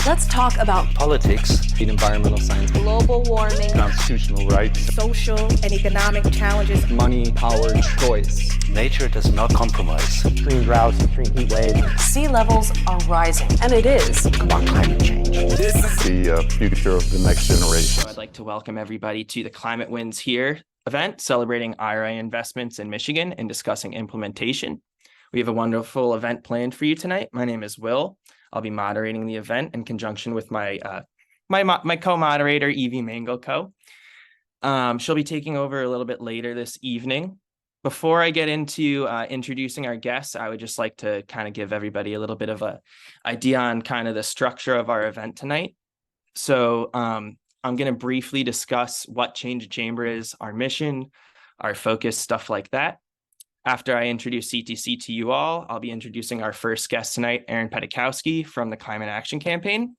Let's talk about politics, environmental science, global warming, constitutional rights, social and economic challenges, money, power, choice. Nature does not compromise. Extreme droughts, extreme heat waves. Sea levels are rising, and it is about climate change. This is the future of the next generation. I'd like to welcome everybody to the Climate Wins Here event, celebrating IRA investments in Michigan and discussing implementation. We have a wonderful event planned for you tonight. My name is Will. I'll be moderating the event in conjunction with my co-moderator, Evie Mangelko. She'll be taking over a little bit later this evening. Before I get into introducing our guests, I would just like to kind of give everybody a little bit of an idea on kind of the structure of our event tonight. So I'm going to briefly discuss what Change the Chamber is, our mission, our focus, stuff like that. After I introduce CTC to you all, I'll be introducing our first guest tonight, Aaron Petykowski from the Climate Action Campaign.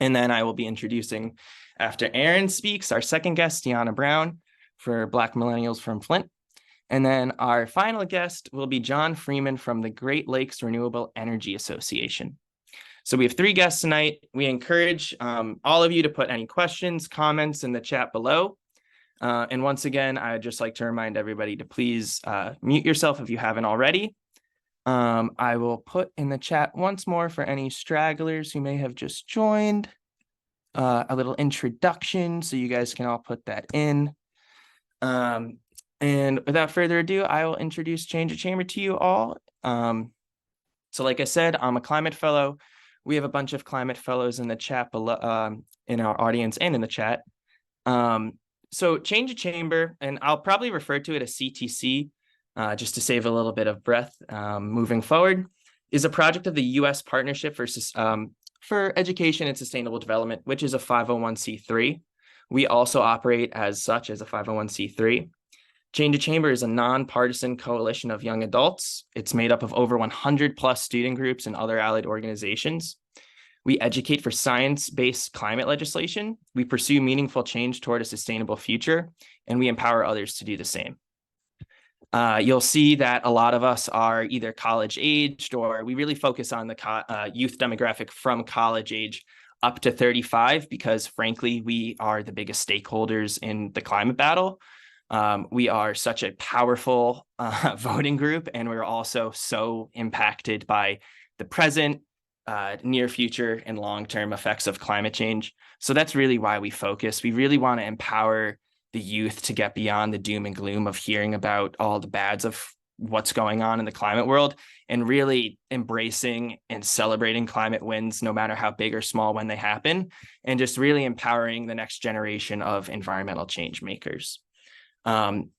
And then I will be introducing, after Aaron speaks, our second guest, Dionna Brown for Black Millennials from Flint. And then our final guest will be John Freeman from the Great Lakes Renewable Energy Association. So we have three guests tonight. We encourage all of you to put any questions, comments in the chat below. And once again, I'd just like to remind everybody to please mute yourself if you haven't already. I will put in the chat once more for any stragglers who may have just joined a little introduction, so you guys can all put that in. And without further ado, I will introduce Change the Chamber to you all. So like I said, I'm a climate fellow. We have a bunch of climate fellows in the chat below, in our audience and in the chat. So Change the Chamber, and I'll probably refer to it as CTC, just to save a little bit of breath moving forward, is a project of the U.S. Partnership for Education and Sustainable Development, which is a 501c3. We also operate as such as a 501c3. Change the Chamber is a nonpartisan coalition of young adults. It's made up of over 100 plus student groups and other allied organizations. We educate for science-based climate legislation. We pursue meaningful change toward a sustainable future, and we empower others to do the same. You'll see that a lot of us are either college-aged, or we really focus on the youth demographic from college age up to 35, because frankly, we are the biggest stakeholders in the climate battle. We are such a powerful voting group, and we're also so impacted by the present, near future and long-term effects of climate change. So that's really why we focus. We really want to empower the youth to get beyond the doom and gloom of hearing about all the bads of what's going on in the climate world, and really embracing and celebrating climate wins, no matter how big or small, when they happen, and just really empowering the next generation of environmental change makers.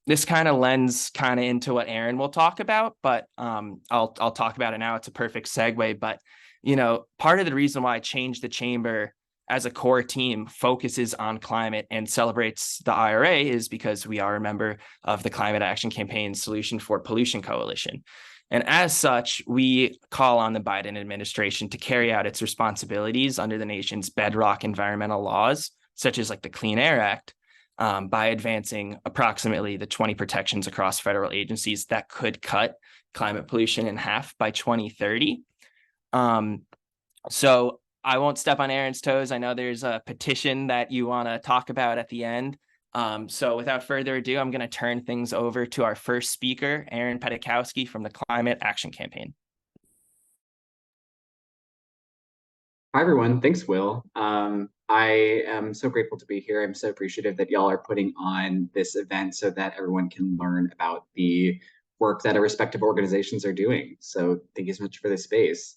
This kind of lends kind of into what Aaron will talk about, but I'll talk about it now. It's a perfect segue. But you know, part of the reason why Change the Chamber as a core team focuses on climate and celebrates the IRA is because we are a member of the Climate Action Campaign Solution for Pollution Coalition. And as such, we call on the Biden administration to carry out its responsibilities under the nation's bedrock environmental laws, such as like the Clean Air Act, by advancing approximately the 20 protections across federal agencies that could cut climate pollution in half by 2030. So I won't step on Aaron's toes. I know there's a petition that you want to talk about at the end. So without further ado, I'm going to turn things over to our first speaker, Aaron Petykowski from the Climate Action Campaign. Hi, everyone. Thanks, Will. I am so grateful to be here. I'm so appreciative that y'all are putting on this event so that everyone can learn about the work that our respective organizations are doing. So thank you so much for this space.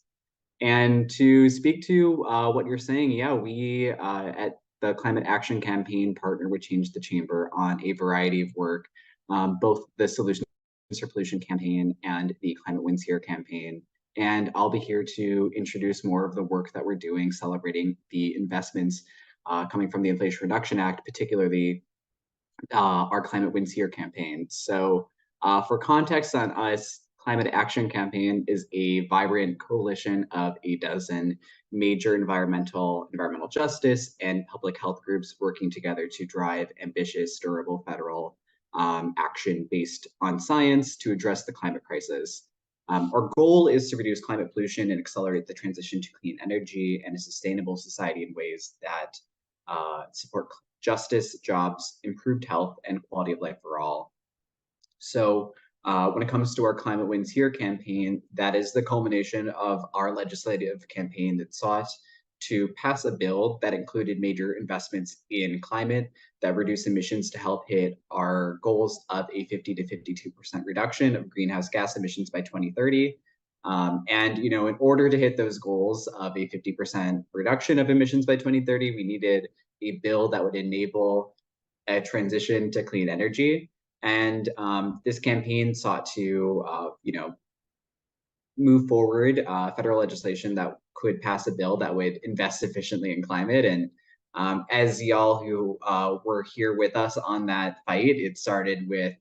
And to speak to what you're saying, yeah, we at the Climate Action Campaign partner with Change the Chamber on a variety of work, both the Solutions for Pollution campaign and the Climate Wins Here campaign. And I'll be here to introduce more of the work that we're doing, celebrating the investments coming from the Inflation Reduction Act, particularly our Climate Wins Here campaign. So for context on us, Climate Action Campaign is a vibrant coalition of a dozen major environmental justice and public health groups working together to drive ambitious, durable federal action based on science to address the climate crisis. Our goal is to reduce climate pollution and accelerate the transition to clean energy and a sustainable society in ways that support justice, jobs, improved health, and quality of life for all. So when it comes to our Climate Wins Here campaign, that is the culmination of our legislative campaign that sought to pass a bill that included major investments in climate that reduce emissions to help hit our goals of a 50 to 52% reduction of greenhouse gas emissions by 2030. And in order to hit those goals of a 50% reduction of emissions by 2030, we needed a bill that would enable a transition to clean energy. And this campaign sought to, move forward federal legislation that could pass a bill that would invest efficiently in climate. And as y'all who were here with us on that fight, it started with,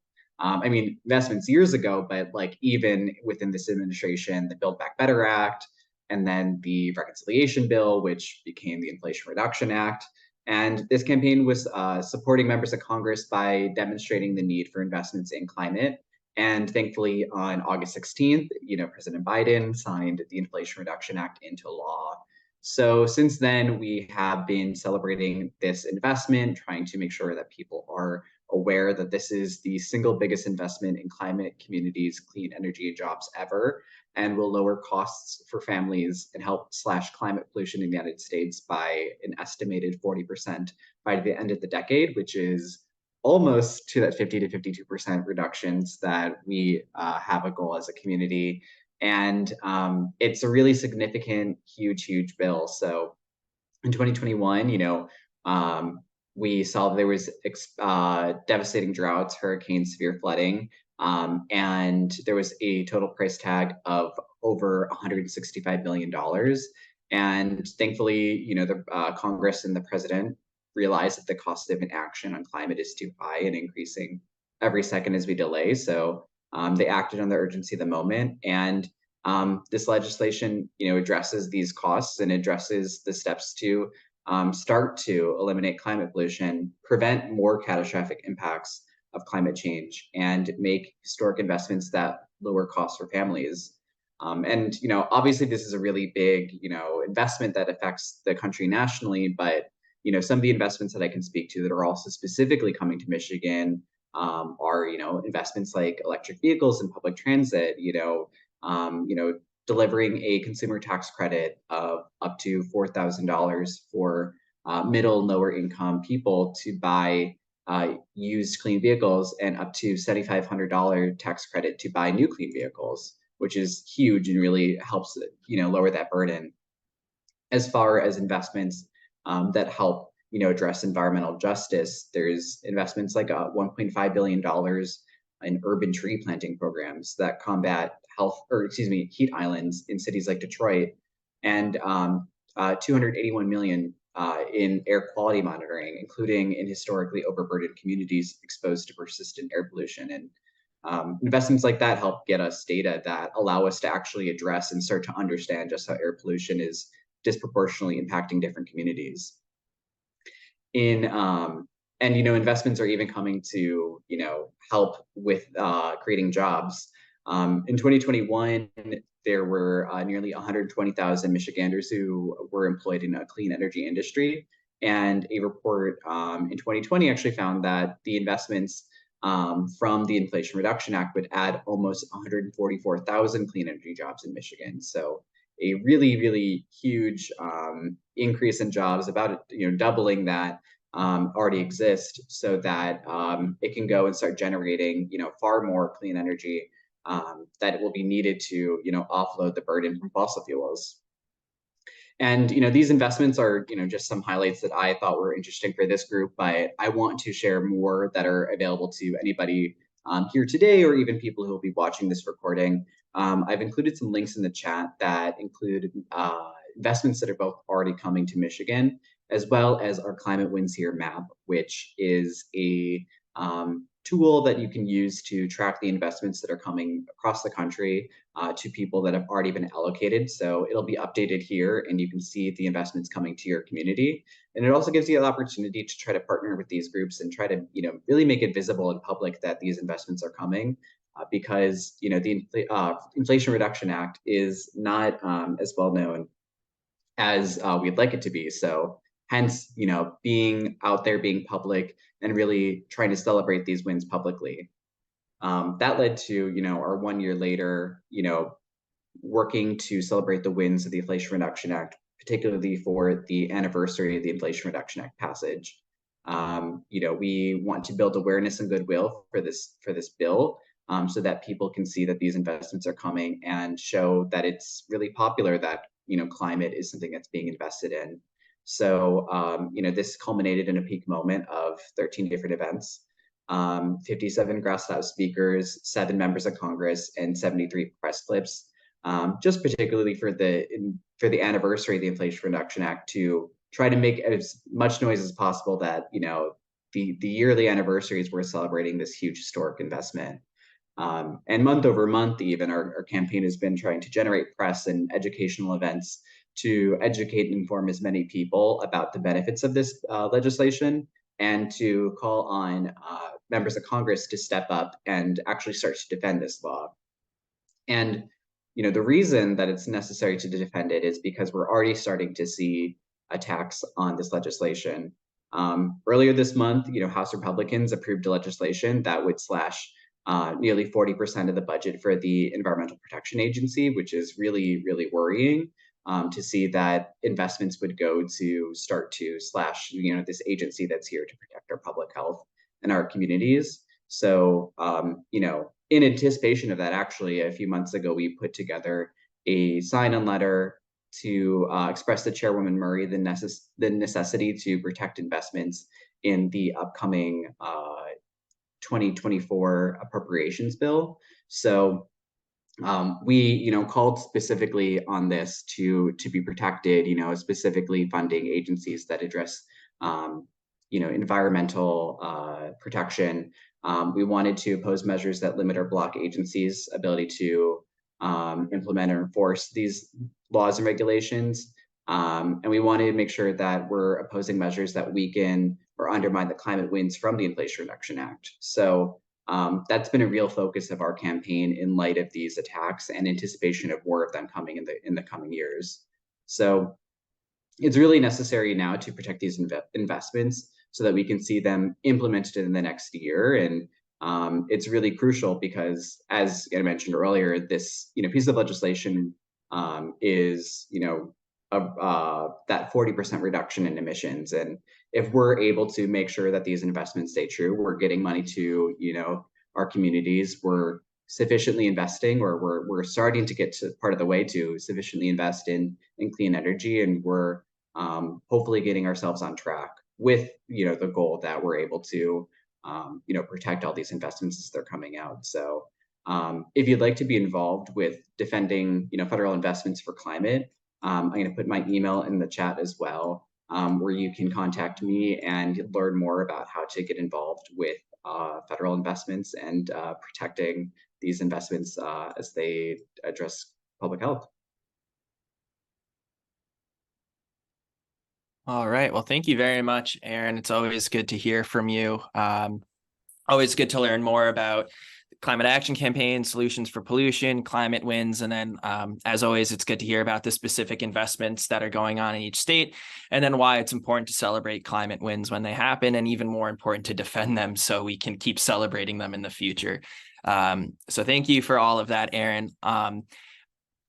investments years ago, but like even within this administration, the Build Back Better Act, and then the Reconciliation Bill, which became the Inflation Reduction Act. And this campaign was supporting members of Congress by demonstrating the need for investments in climate. And thankfully, on August 16th, President Biden signed the Inflation Reduction Act into law. So since then, we have been celebrating this investment, trying to make sure that people are aware that this is the single biggest investment in climate, communities, clean energy, and jobs ever, and will lower costs for families and help slash climate pollution in the United States by an estimated 40% by the end of the decade, which is almost to that 50 to 52% reductions that we have a goal as a community. And it's a really significant, huge bill. So in 2021, we saw there was devastating droughts, hurricanes, severe flooding, and there was a total price tag of over $165 billion. And thankfully, the Congress and the president realized that the cost of inaction on climate is too high and increasing every second as we delay. So they acted on the urgency of the moment. And this legislation, addresses these costs and addresses the steps to start to eliminate climate pollution, prevent more catastrophic impacts of climate change, and make historic investments that lower costs for families. And obviously this is a really big, investment that affects the country nationally, but some of the investments that I can speak to that are also specifically coming to Michigan are, investments like electric vehicles and public transit, delivering a consumer tax credit of up to $4,000 for middle and lower income people to buy used clean vehicles, and up to $7,500 tax credit to buy new clean vehicles, which is huge and really helps, lower that burden. As far as investments that help, address environmental justice, there's investments like $1.5 billion in urban tree planting programs that combat heat islands in cities like Detroit, and 281 million in air quality monitoring, including in historically overburdened communities exposed to persistent air pollution. And investments like that help get us data that allow us to actually address and start to understand just how air pollution is disproportionately impacting different communities. And investments are even coming to help with creating jobs. In 2021, there were nearly 120,000 Michiganders who were employed in a clean energy industry. And a report in 2020 actually found that the investments from the Inflation Reduction Act would add almost 144,000 clean energy jobs in Michigan. So a really huge increase in jobs, about doubling that already exist, so that it can go and start generating far more clean energy that it will be needed to offload the burden from fossil fuels. And these investments are just some highlights that I thought were interesting for this group, but I want to share more that are available to anybody here today, or even people who will be watching this recording. I've included some links in the chat that include investments that are both already coming to Michigan, as well as our Climate Wins Here map, which is a tool that you can use to track the investments that are coming across the country to people that have already been allocated. So it'll be updated here, and you can see the investments coming to your community. And it also gives you the opportunity to try to partner with these groups and try to really make it visible and public that these investments are coming. because the Inflation Reduction Act is not as well known as we'd like it to be. So hence, being out there, being public, and really trying to celebrate these wins publicly. That led to, our 1 year later, working to celebrate the wins of the Inflation Reduction Act, particularly for the anniversary of the Inflation Reduction Act passage. We want to build awareness and goodwill for this bill, so that people can see that these investments are coming and show that it's really popular, that climate is something that's being invested in. So this culminated in a peak moment of 13 different events, 57 grassroots speakers, 7 members of Congress, and 73 press clips, just particularly for the anniversary of the Inflation Reduction Act, to try to make as much noise as possible that the yearly anniversaries we're celebrating this huge historic investment. And month over month, even our campaign has been trying to generate press and educational events to educate and inform as many people about the benefits of this legislation, and to call on members of Congress to step up and actually start to defend this law. And the reason that it's necessary to defend it is because we're already starting to see attacks on this legislation. Earlier this month, House Republicans approved a legislation that would slash nearly 40% of the budget for the Environmental Protection Agency, which is really, really worrying, to see that investments would go to start to slash, this agency that's here to protect our public health and our communities. So, in anticipation of that, actually, a few months ago, we put together a sign-on letter to express to Chairwoman Murray the necessity to protect investments in the upcoming 2024 appropriations bill. So we, called specifically on this to be protected, specifically funding agencies that address, environmental protection. We wanted to oppose measures that limit or block agencies' ability to implement or enforce these laws and regulations. And we wanted to make sure that we're opposing measures that weaken or undermine the climate wins from the Inflation Reduction Act. So that's been a real focus of our campaign in light of these attacks and anticipation of more of them coming in the coming years. So it's really necessary now to protect these investments so that we can see them implemented in the next year. And it's really crucial because, as I mentioned earlier, this piece of legislation is that 40% reduction in emissions. And if we're able to make sure that these investments stay true, we're getting money to our communities, we're sufficiently investing, or we're starting to get to part of the way to sufficiently invest in clean energy, and we're hopefully getting ourselves on track with the goal that we're able to protect all these investments as they're coming out. So if you'd like to be involved with defending federal investments for climate, I'm going to put my email in the chat as well, where you can contact me and learn more about how to get involved with federal investments and protecting these investments as they address public health. All right. Well, thank you very much, Aaron. It's always good to hear from you. Always good to learn more about climate action campaign, solutions for pollution, climate wins. And then, as always, it's good to hear about the specific investments that are going on in each state, and then why it's important to celebrate climate wins when they happen, and even more important to defend them so we can keep celebrating them in the future. So thank you for all of that, Aaron.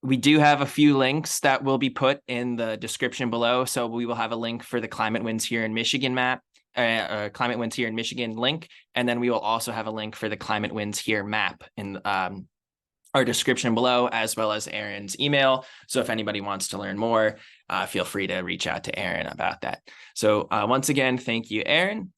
We do have a few links that will be put in the description below. So we will have a link for the Climate Wins Here in Michigan map, Climate Wins Here in Michigan link. And then we will also have a link for the Climate Wins Here map in our description below, as well as Aaron's email. So if anybody wants to learn more, feel free to reach out to Aaron about that. So once again, thank you, Aaron.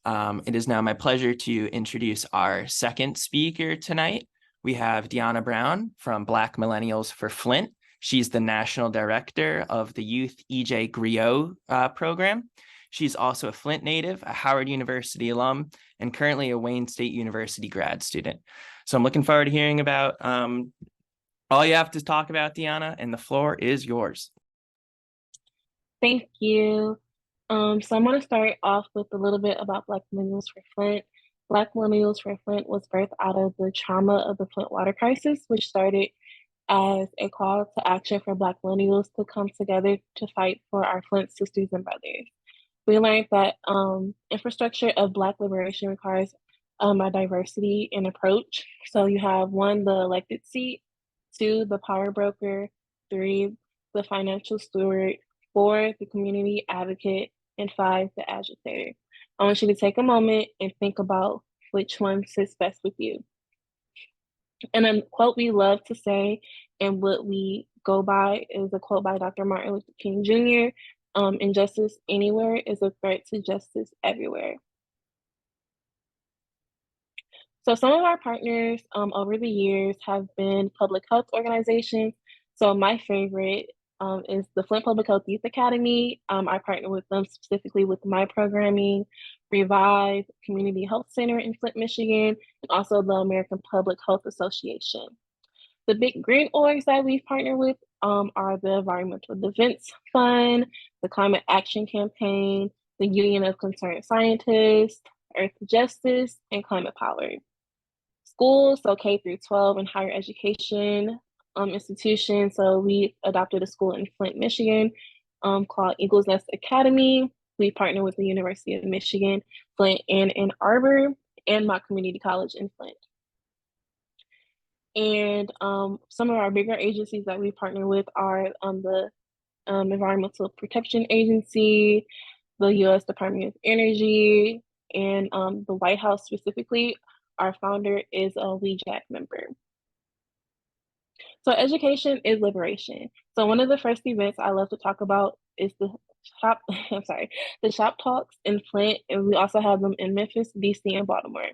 It is now my pleasure to introduce our second speaker tonight. We have Dionna Brown from Black Millennials for Flint. She's the National Director of the Youth EJ Griot program. She's also a Flint native, a Howard University alum, and currently a Wayne State University grad student. So I'm looking forward to hearing about all you have to talk about, Dionna, and the floor is yours. Thank you. So I'm going to start off with a little bit about Black Millennials for Flint. Black Millennials for Flint was birthed out of the trauma of the Flint water crisis, which started as a call to action for Black millennials to come together to fight for our Flint sisters and brothers. We learned that infrastructure of Black liberation requires a diversity in approach. So you have 1, the elected seat, 2, the power broker, 3, the financial steward, 4, the community advocate, and 5, the agitator. I want you to take a moment and think about which one sits best with you. And a quote we love to say and what we go by is a quote by Dr. Martin Luther King Jr. Injustice anywhere is a threat to justice everywhere. So some of our partners over the years have been public health organizations. So my favorite is the Flint Public Health Youth Academy. I partner with them specifically with my programming, Revive Community Health Center in Flint, Michigan, and also the American Public Health Association. The big green orgs that we've partnered with are the Environmental Defense Fund, the Climate Action Campaign, the Union of Concerned Scientists, Earth Justice, and Climate Power. Schools, so K through 12 and higher education institutions. So we adopted a school in Flint, Michigan called Eagles Nest Academy. We partner with the University of Michigan, Flint, and Ann Arbor, and Mott Community College in Flint. And some of our bigger agencies that we partner with are the Environmental Protection Agency, the U.S. Department of Energy, and the White House specifically. Our founder is a WEJAC member. So education is liberation. So one of the first events I love to talk about is the Shop Talks in Flint, and we also have them in Memphis, DC, and Baltimore.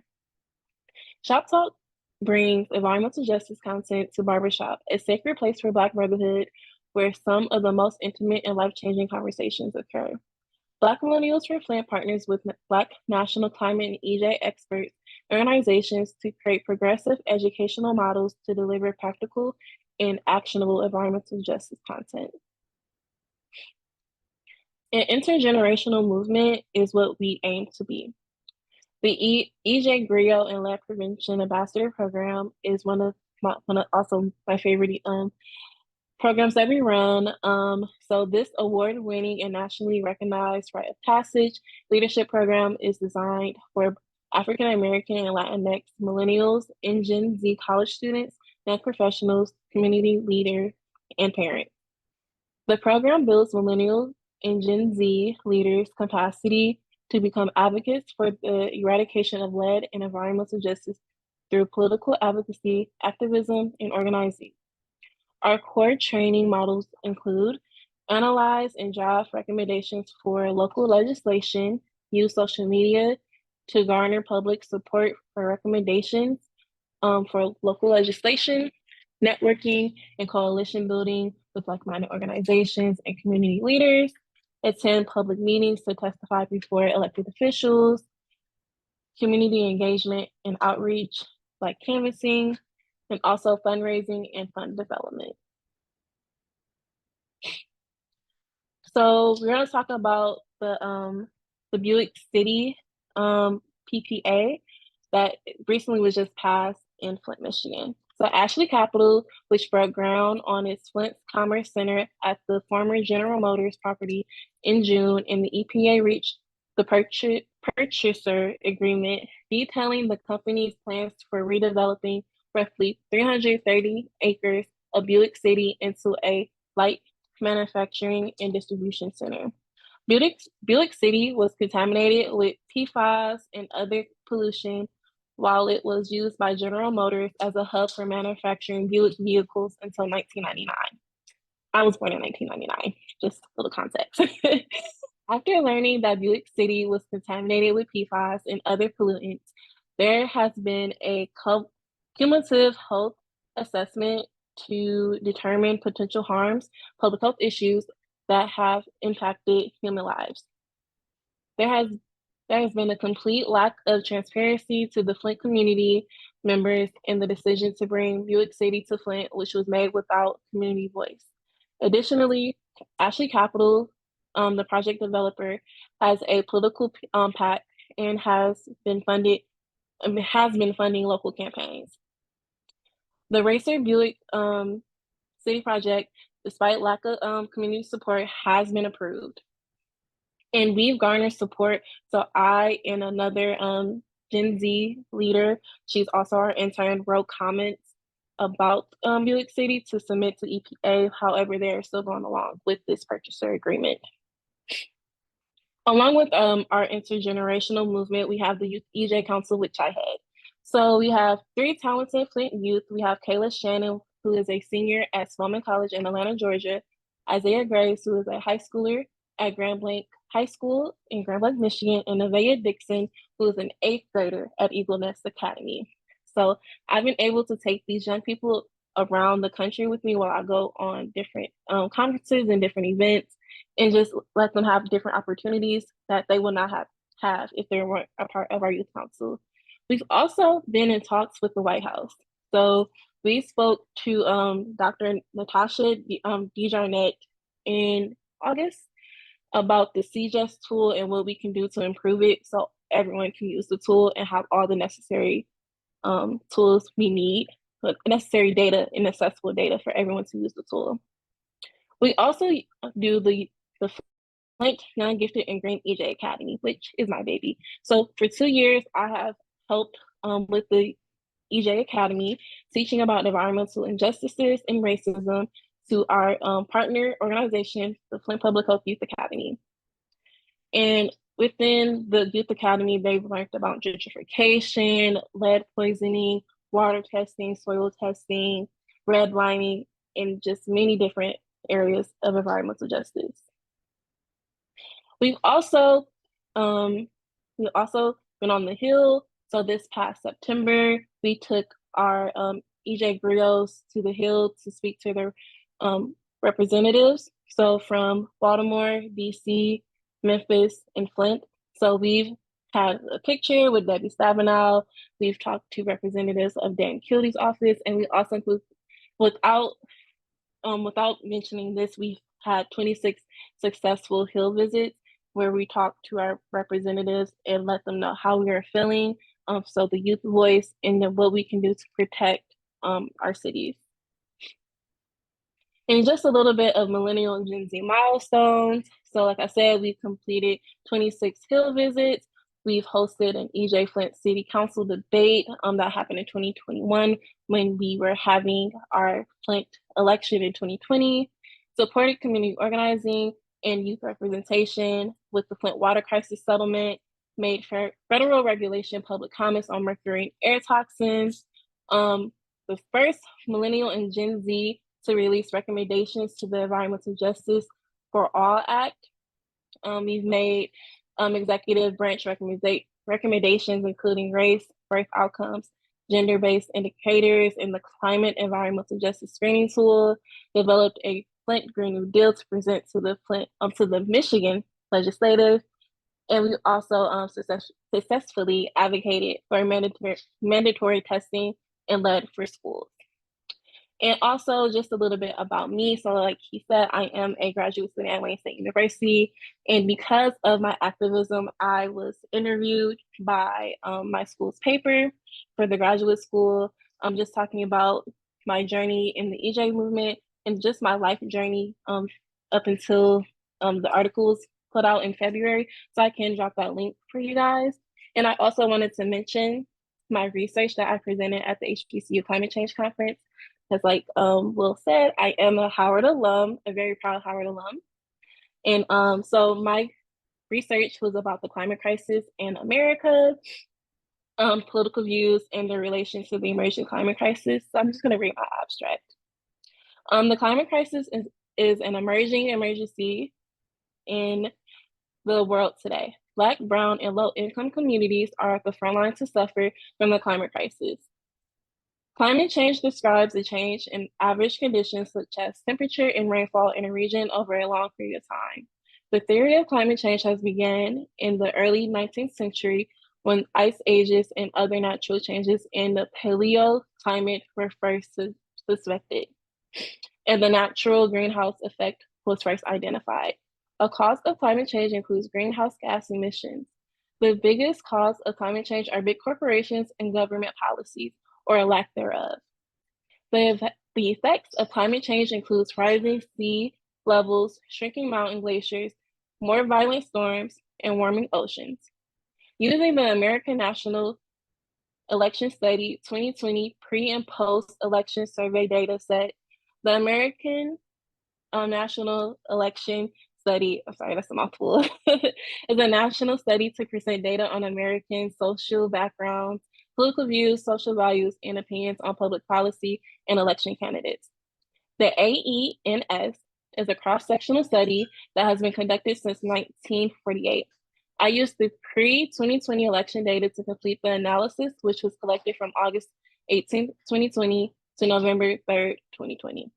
Shop Talk brings environmental justice content to Barbershop, a sacred place for Black brotherhood where some of the most intimate and life-changing conversations occur. Black Millennials for Flint partners with Black National Climate and IIJA experts and organizations to create progressive educational models to deliver practical and actionable environmental justice content. An intergenerational movement is what we aim to be. The EJ Griot and Lab Prevention Ambassador Program is one of my favorite programs that we run. So this award-winning and nationally recognized rite of passage leadership program is designed for African American and Latinx millennials and Gen Z college students, young professionals, community leaders, and parents. The program builds millennials and Gen Z leaders' capacity to become advocates for the eradication of lead and environmental justice through political advocacy, activism, and organizing. Our core training models include analyze and draft recommendations for local legislation, use social media to garner public support for recommendations for local legislation, networking and coalition building with like-minded organizations and community leaders, attend public meetings to testify before elected officials, community engagement and outreach like canvassing, and also fundraising and fund development. So we're going to talk about the Buick City PPA that recently was just passed in Flint, Michigan. So Ashley Capital, which broke ground on its Flint Commerce Center at the former General Motors property in June, and the EPA reached the purchaser agreement detailing the company's plans for redeveloping roughly 330 acres of Buick City into a light manufacturing and distribution center. Buick City was contaminated with PFAS and other pollution while it was used by General Motors as a hub for manufacturing Buick vehicles until 1999. I was born in 1999, just a little context. After learning that Buick City was contaminated with PFAS and other pollutants, there has been a cumulative health assessment to determine potential harms, public health issues that have impacted human lives. There has been a complete lack of transparency to the Flint community members in the decision to bring Buick City to Flint, which was made without community voice. Additionally, Ashley Capital, the project developer, has a political PAC and has been funded has been funding local campaigns. The Racer Buick City project, despite lack of community support, has been approved. And we've garnered support. So I and another Gen Z leader, she's also our intern, wrote comments about Buick City to submit to EPA. However, they're still going along with this purchaser agreement. Along with our intergenerational movement, we have the Youth EJ Council, which I head. So we have 3 talented Flint youth. We have Kayla Shannon, who is a senior at Spelman College in Atlanta, Georgia. Isaiah Graves, who is a high schooler at Grand Blanc High School in Grand Blanc, Michigan, and Nevaeh Dixon, who is an 8th grader at Eagle Nest Academy. So I've been able to take these young people around the country with me while I go on different conferences and different events, and just let them have different opportunities that they will not have if they weren't a part of our youth council. We've also been in talks with the White House. So we spoke to Dr. Natasha DeJarnette in August about the CJS tool and what we can do to improve it so everyone can use the tool and have all the necessary tools we need, but necessary data and accessible data for everyone to use the tool. We also do the Flint Young Gifted and Green EJ Academy, which is my baby. So for 2 years, I have helped with the EJ Academy, teaching about environmental injustices and racism to our partner organization, the Flint Public Health Youth Academy. And within the Youth Academy, they've learned about gentrification, lead poisoning, water testing, soil testing, redlining, and just many different areas of environmental justice. We've also been on the Hill. So this past September, we took our EJ griots to the Hill to speak to their representatives. So from Baltimore, DC, Memphis, and Flint. So we've had a picture with Debbie Stabenow. We've talked to representatives of Dan Kildy's office, and we also include, without mentioning this, we've had 26 successful Hill visits where we talk to our representatives and let them know how we are feeling. So the youth voice and then what we can do to protect our cities. And just a little bit of Millennial and Gen Z milestones. So like I said, we've completed 26 Hill visits. We've hosted an EJ Flint City Council debate that happened in 2021 when we were having our Flint election in 2020. Supported community organizing and youth representation with the Flint water crisis settlement, made federal regulation public comments on mercury and air toxins, the first Millennial and Gen Z to release recommendations to the Environmental Justice for All Act. We've made executive branch recommendations, including race, birth outcomes, gender-based indicators in the climate environmental justice screening tool, developed a Flint Green New Deal to present to the Michigan legislative, and we also successfully advocated for mandatory testing and lead for schools. And also just a little bit about me. So like he said, I am a graduate student at Wayne State University. And because of my activism, I was interviewed by my school's paper for the graduate school. I'm just talking about my journey in the EJ movement and just my life journey up until the article was put out in February. So I can drop that link for you guys. And I also wanted to mention my research that I presented at the HBCU Climate Change Conference. Because like Will said, I am a Howard alum, a very proud Howard alum. And so my research was about the climate crisis in America, political views and their relation to the emerging climate crisis. So I'm just gonna read my abstract. The climate crisis is an emerging emergency in the world today. Black, brown, and low-income communities are at the front line to suffer from the climate crisis. Climate change describes a change in average conditions such as temperature and rainfall in a region over a long period of time. The theory of climate change has begun in the early 19th century when ice ages and other natural changes in the paleoclimate were first suspected, and the natural greenhouse effect was first identified. A cause of climate change includes greenhouse gas emissions. The biggest cause of climate change are big corporations and government policies, or a lack thereof. The effects of climate change includes rising sea levels, shrinking mountain glaciers, more violent storms, and warming oceans. Using the American National Election Study 2020 pre and post-election survey data set, the American National Election Study, I'm sorry, that's a mouthful, is a national study to present data on American social backgrounds, political views, social values, and opinions on public policy and election candidates. The AENS is a cross-sectional study that has been conducted since 1948. I used the pre-2020 election data to complete the analysis, which was collected from August 18, 2020 to November 3rd, 2020.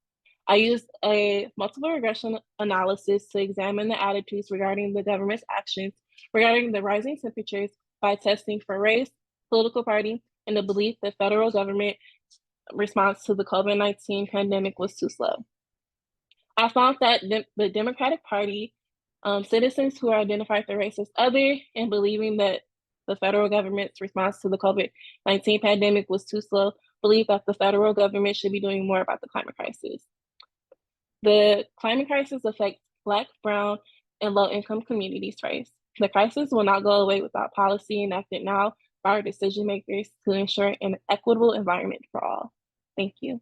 I used a multiple regression analysis to examine the attitudes regarding the government's actions regarding the rising temperatures by testing for race, political party, and the belief that federal government response to the COVID-19 pandemic was too slow. I found that the Democratic Party, citizens who are identified the race as other and believing that the federal government's response to the COVID-19 pandemic was too slow, believe that the federal government should be doing more about the climate crisis. The climate crisis affects Black, Brown, and low-income communities first. The crisis will not go away without policy enacted now by our decision makers to ensure an equitable environment for all. Thank you.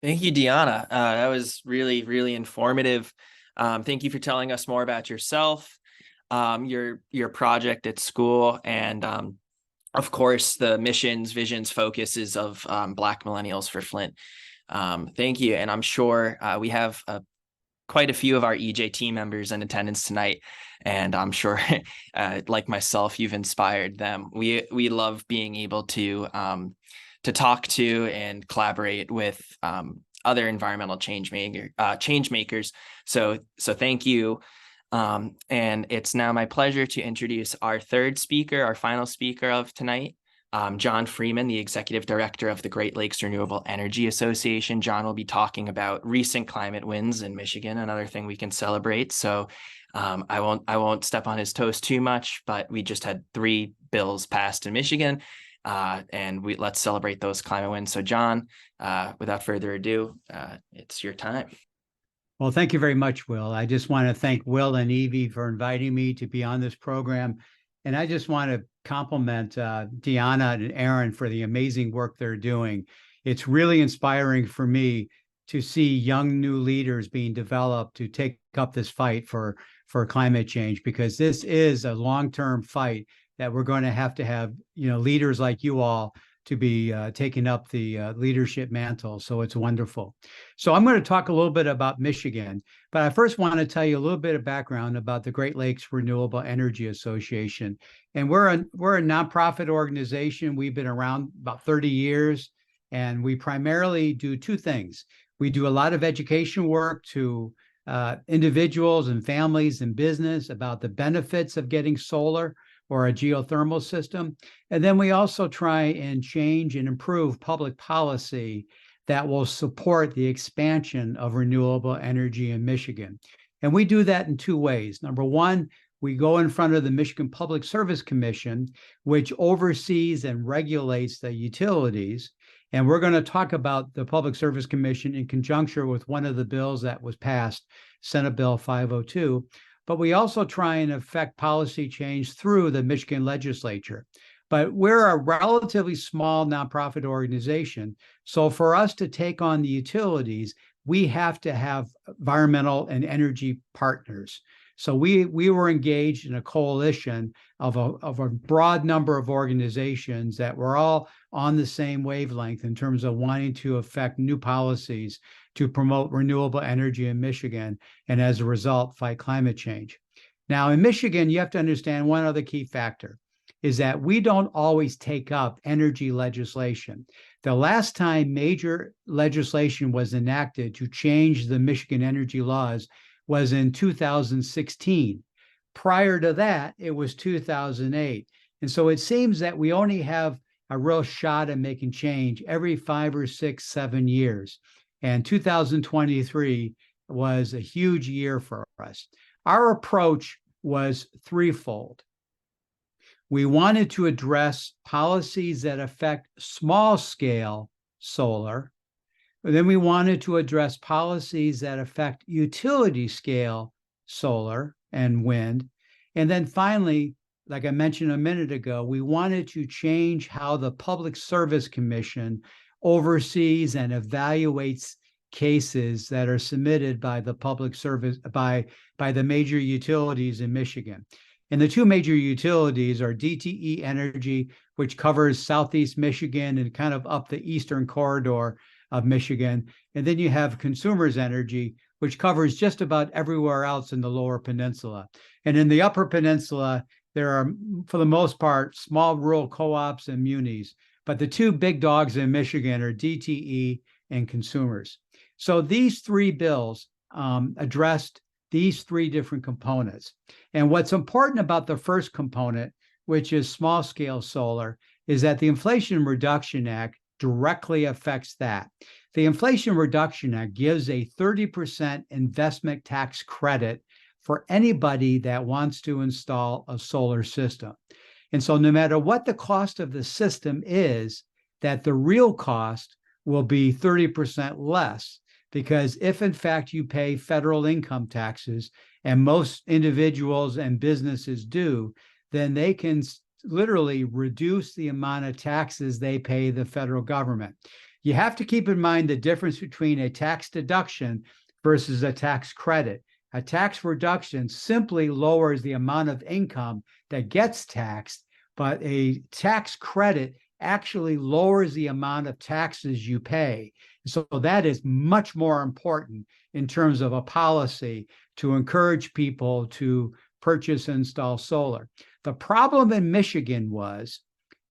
Thank you, Dionna. That was really, really informative. Thank you for telling us more about yourself, your project at school, and of course, the missions, visions, focuses of Black Millennials for Flint. Thank you. And I'm sure we have quite a few of our EJ team members in attendance tonight. And I'm sure, like myself, you've inspired them. We love being able to talk to and collaborate with other environmental change makers. So thank you. And it's now my pleasure to introduce our final speaker of tonight, John Freeman, the Executive Director of the Great Lakes Renewable Energy Association. John will be talking about recent climate wins in Michigan, another thing we can celebrate. So I won't step on his toes too much, but we just had 3 bills passed in Michigan, and let's celebrate those climate wins. So John, without further ado, it's your time. Well, thank you very much, Will. I just want to thank Will and Evie for inviting me to be on this program. And I just want to compliment Dionna and Aaron for the amazing work they're doing. It's really inspiring for me to see young new leaders being developed to take up this fight for climate change, because this is a long-term fight that we're going to have, leaders like you all to be taking up the leadership mantle. So it's wonderful. So I'm going to talk a little bit about Michigan, but I first want to tell you a little bit of background about the Great Lakes Renewable Energy Association. And we're a nonprofit organization. We've been around about 30 years, and we primarily do 2 things. We do a lot of education work to individuals and families and business about the benefits of getting solar or a geothermal system. And then we also try and change and improve public policy that will support the expansion of renewable energy in Michigan. And we do that in 2 ways. Number one, we go in front of the Michigan Public Service Commission, which oversees and regulates the utilities. And we're going to talk about the Public Service Commission in conjunction with one of the bills that was passed, Senate Bill 502. But we also try and affect policy change through the Michigan legislature. But we're a relatively small nonprofit organization. So for us to take on the utilities, we have to have environmental and energy partners. So we were engaged in a coalition of a broad number of organizations that were all on the same wavelength in terms of wanting to affect new policies to promote renewable energy in Michigan, and as a result, fight climate change. Now, in Michigan, you have to understand one other key factor is that we don't always take up energy legislation. The last time major legislation was enacted to change the Michigan energy laws was in 2016. Prior to that, it was 2008. And so it seems that we only have a real shot at making change every 5 or 6, 7 years. And 2023 was a huge year for us. Our approach was threefold. We wanted to address policies that affect small-scale solar. Then we wanted to address policies that affect utility-scale solar and wind. And then finally, like I mentioned a minute ago, we wanted to change how the Public Service Commission oversees and evaluates cases that are submitted by the public service, by the major utilities in Michigan. And the two major utilities are DTE Energy, which covers Southeast Michigan and kind of up the eastern corridor of Michigan. And then you have Consumers Energy, which covers just about everywhere else in the Lower Peninsula. And in the Upper Peninsula, there are, for the most part, small rural co-ops and munis. But the two big dogs in Michigan are DTE and Consumers. So these three bills addressed these three different components. And what's important about the first component, which is small-scale solar, is that the Inflation Reduction Act directly affects that. The Inflation Reduction Act gives a 30% investment tax credit for anybody that wants to install a solar system. And so no matter what the cost of the system is, that the real cost will be 30% less, because if in fact you pay federal income taxes, and most individuals and businesses do, then they can literally reduce the amount of taxes they pay the federal government. You have to keep in mind the difference between a tax deduction versus a tax credit. A tax reduction simply lowers the amount of income that gets taxed, but a tax credit actually lowers the amount of taxes you pay. So that is much more important in terms of a policy to encourage people to purchase and install solar. The problem in Michigan was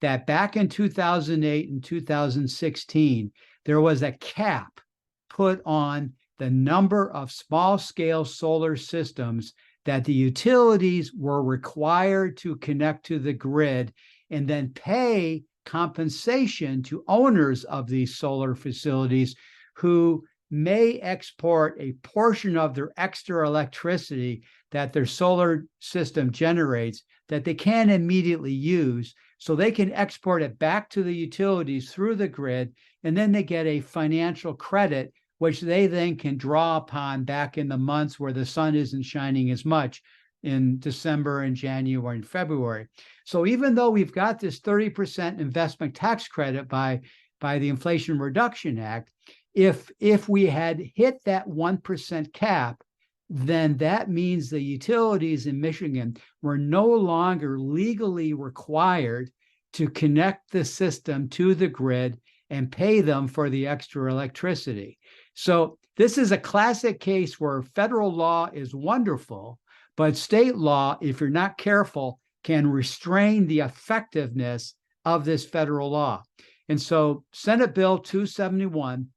that back in 2008 and 2016, there was a cap put on the number of small-scale solar systems that the utilities were required to connect to the grid and then pay compensation to owners of these solar facilities who may export a portion of their extra electricity that their solar system generates that they can't immediately use, so they can export it back to the utilities through the grid, and then they get a financial credit, which they then can draw upon back in the months where the sun isn't shining as much, in December and January and February. So even though we've got this 30% investment tax credit by the Inflation Reduction Act, if we had hit that 1% cap, then that means the utilities in Michigan were no longer legally required to connect the system to the grid and pay them for the extra electricity. So this is a classic case where federal law is wonderful, but state law, if you're not careful, can restrain the effectiveness of this federal law. And so Senate Bill 271,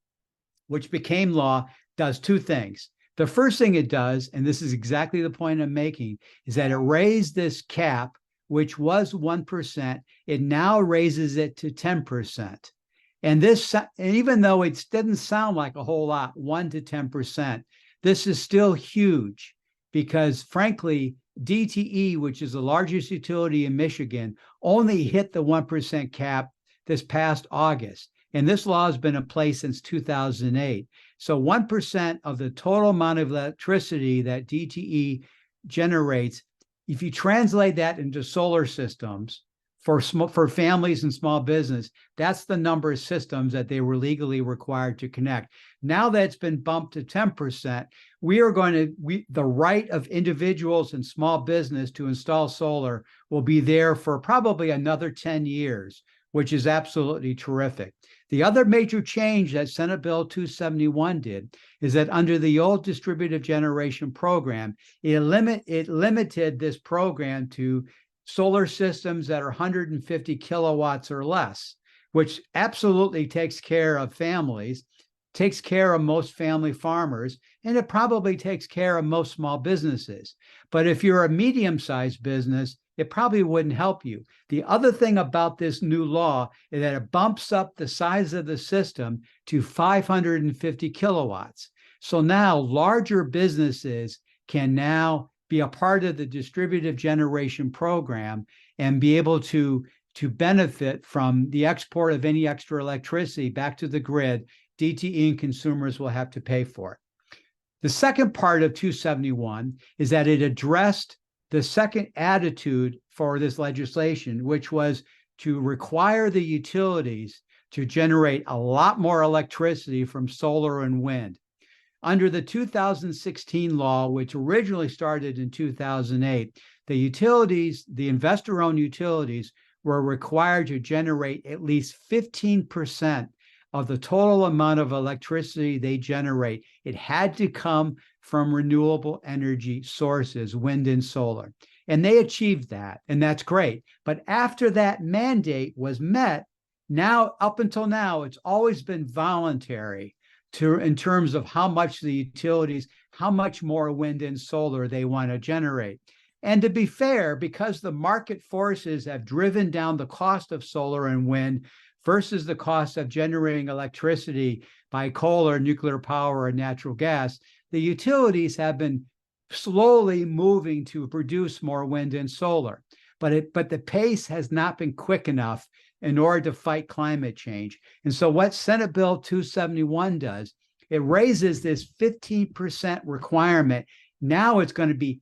which became law, does two things. The first thing it does, and this is exactly the point I'm making, is that it raised this cap, which was 1%, it now raises it to 10%. And this, even though it didn't sound like a whole lot, 1 to 10%, this is still huge because, frankly, DTE, which is the largest utility in Michigan, only hit the 1% cap this past August. And this law has been in place since 2008. So 1% of the total amount of electricity that DTE generates, if you translate that into solar systems for families and small business, that's the number of systems that they were legally required to connect. Now that it's been bumped to 10%, the right of individuals and small business to install solar will be there for probably another 10 years, which is absolutely terrific. The other major change that Senate Bill 271 did is that under the old distributed generation program, it limited this program to solar systems that are 150 kilowatts or less, which absolutely takes care of families, takes care of most family farmers, and it probably takes care of most small businesses. But if you're a medium-sized business, it probably wouldn't help you. The other thing about this new law is that it bumps up the size of the system to 550 kilowatts. So now larger businesses can now be a part of the distributed generation program and be able to benefit from the export of any extra electricity back to the grid. DTE and consumers will have to pay for it. The second part of 271 is that it addressed the second attitude for this legislation, which was to require the utilities to generate a lot more electricity from solar and wind. Under the 2016 law, which originally started in 2008, the utilities, the investor-owned utilities, were required to generate at least 15% of the total amount of electricity they generate. It had to come from renewable energy sources, wind and solar. And they achieved that, and that's great. But after that mandate was met, now, up until now, it's always been voluntary in terms of how much the utilities, how much more wind and solar they want to generate. And to be fair, because the market forces have driven down the cost of solar and wind versus the cost of generating electricity by coal or nuclear power or natural gas, the utilities have been slowly moving to produce more wind and solar. But the pace has not been quick enough in order to fight climate change. And so what Senate Bill 271 does, it raises this 15% requirement. Now it's going to be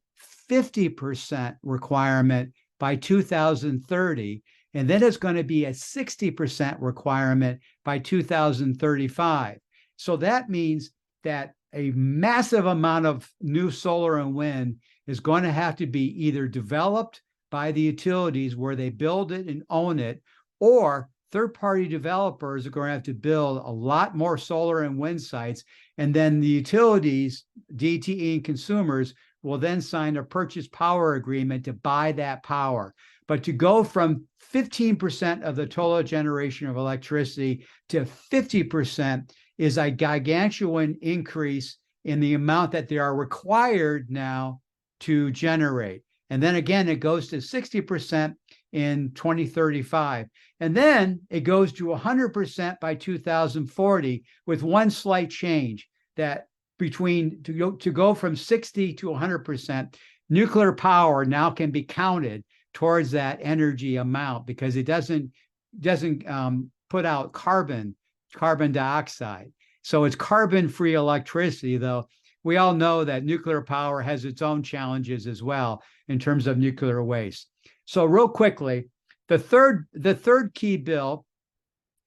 50% requirement by 2030. And then it's going to be a 60% requirement by 2035. So that means that a massive amount of new solar and wind is going to have to be either developed by the utilities where they build it and own it, or third-party developers are going to have to build a lot more solar and wind sites. And then the utilities, DTE and consumers, will then sign a purchase power agreement to buy that power. But to go from 15% of the total generation of electricity to 50% is a gargantuan increase in the amount that they are required now to generate. And then again, it goes to 60% in 2035. And then it goes to 100% by 2040, with one slight change, that to go from 60 to 100%, nuclear power now can be counted towards that energy amount because it doesn't put out carbon dioxide. So it's carbon-free electricity, though we all know that nuclear power has its own challenges as well in terms of nuclear waste. So real quickly, the third key bill,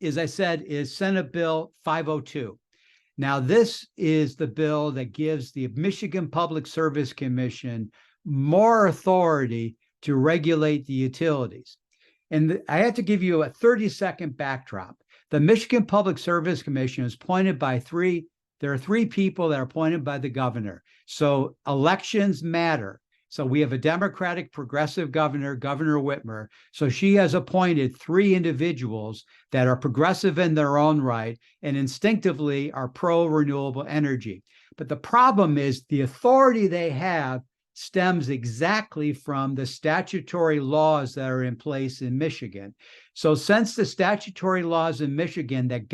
as I said, is Senate Bill 502. Now, this is the bill that gives the Michigan Public Service Commission more authority to regulate the utilities. And I have to give you a 30-second backdrop. The Michigan Public Service Commission is appointed by there are three people that are appointed by the governor. So elections matter. So we have a Democratic progressive governor, Governor Whitmer. So she has appointed three individuals that are progressive in their own right and instinctively are pro-renewable energy. But the problem is the authority they have stems exactly from the statutory laws that are in place in Michigan. So since the statutory laws in Michigan that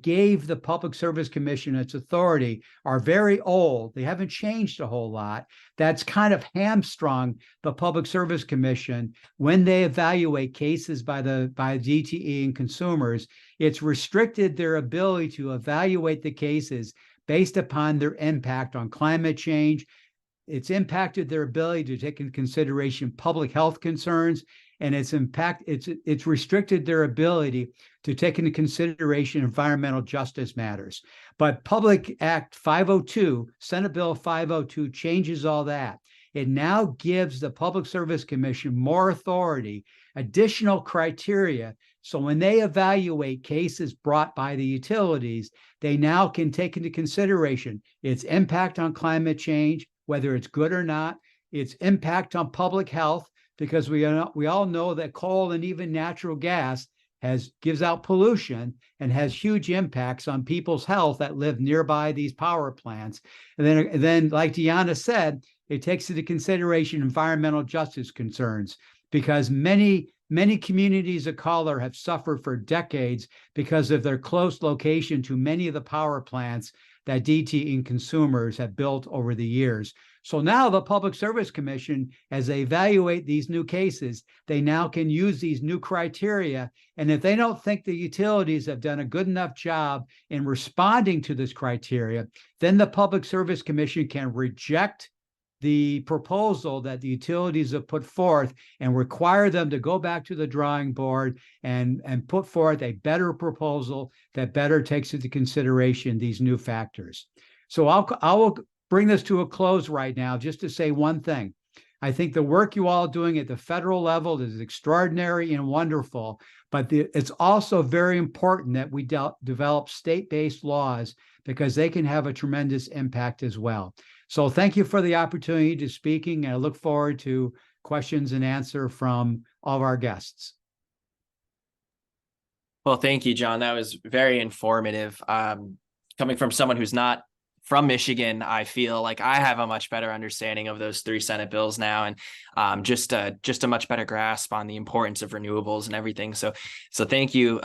gave the Public Service Commission its authority are very old, they haven't changed a whole lot. That's kind of hamstrung the Public Service Commission when they evaluate cases by DTE and consumers. It's restricted their ability to evaluate the cases based upon their impact on climate change. It's impacted their ability to take into consideration public health concerns, and it's restricted their ability to take into consideration environmental justice matters. But Public Act 502, Senate Bill 502, changes all that. It now gives the Public Service Commission more authority, additional criteria. So when they evaluate cases brought by the utilities, they now can take into consideration its impact on climate change, whether it's good or not, its impact on public health, because we all know that coal and even natural gas gives out pollution and has huge impacts on people's health that live nearby these power plants. And then like Dionna said, it takes into consideration environmental justice concerns, because many communities of color have suffered for decades because of their close location to many of the power plants that DTE and consumers have built over the years. So now the Public Service Commission, as they evaluate these new cases, they now can use these new criteria. And if they don't think the utilities have done a good enough job in responding to this criteria, then the Public Service Commission can reject the proposal that the utilities have put forth and require them to go back to the drawing board and put forth a better proposal that better takes into consideration these new factors. So I will bring this to a close right now just to say one thing. I think the work you all are doing at the federal level is extraordinary and wonderful, but it's also very important that we develop state-based laws because they can have a tremendous impact as well. So thank you for the opportunity to speaking, and I look forward to questions and answer from all of our guests. Well, thank you, John. That was very informative. Coming from someone who's not from Michigan, I feel like I have a much better understanding of those 3 Senate bills now, and just a much better grasp on the importance of renewables and everything. So thank you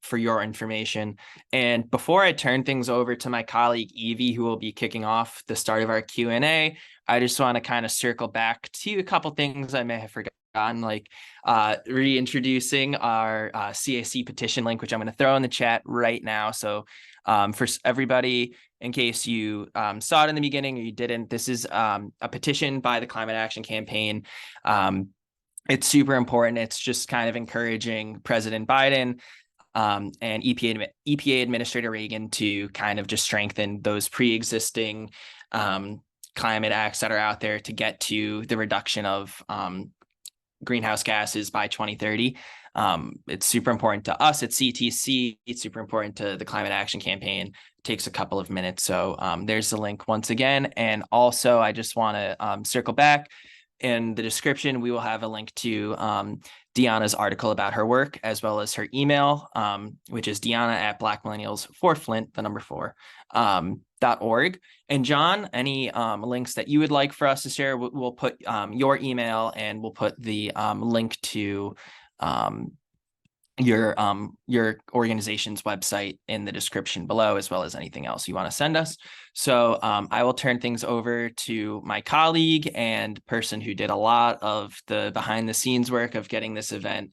for your information. And before I turn things over to my colleague Evie, who will be kicking off the start of our Q&A, I just want to kind of circle back to a couple things I may have forgotten, like reintroducing our CAC petition link, which I'm going to throw in the chat right now. So for everybody, in case you saw it in the beginning or you didn't, this is a petition by the Climate Action Campaign. It's super important. It's just kind of encouraging President Biden and EPA Administrator Reagan to kind of just strengthen those pre-existing climate acts that are out there to get to the reduction of greenhouse gases by 2030. It's super important to us at CTC. It's super important to the Climate Action Campaign. It takes a couple of minutes. So there's the link once again. And also, I just want to circle back. In the description, we will have a link to Dionna's article about her work, as well as her email, which is Dionna@blackmillennials4Flint.org. And John, any links that you would like for us to share, we'll put your email, and we'll put the link to your organization's website in the description below, as well as anything else you want to send us. So I will turn things over to my colleague and person who did a lot of the behind the scenes work of getting this event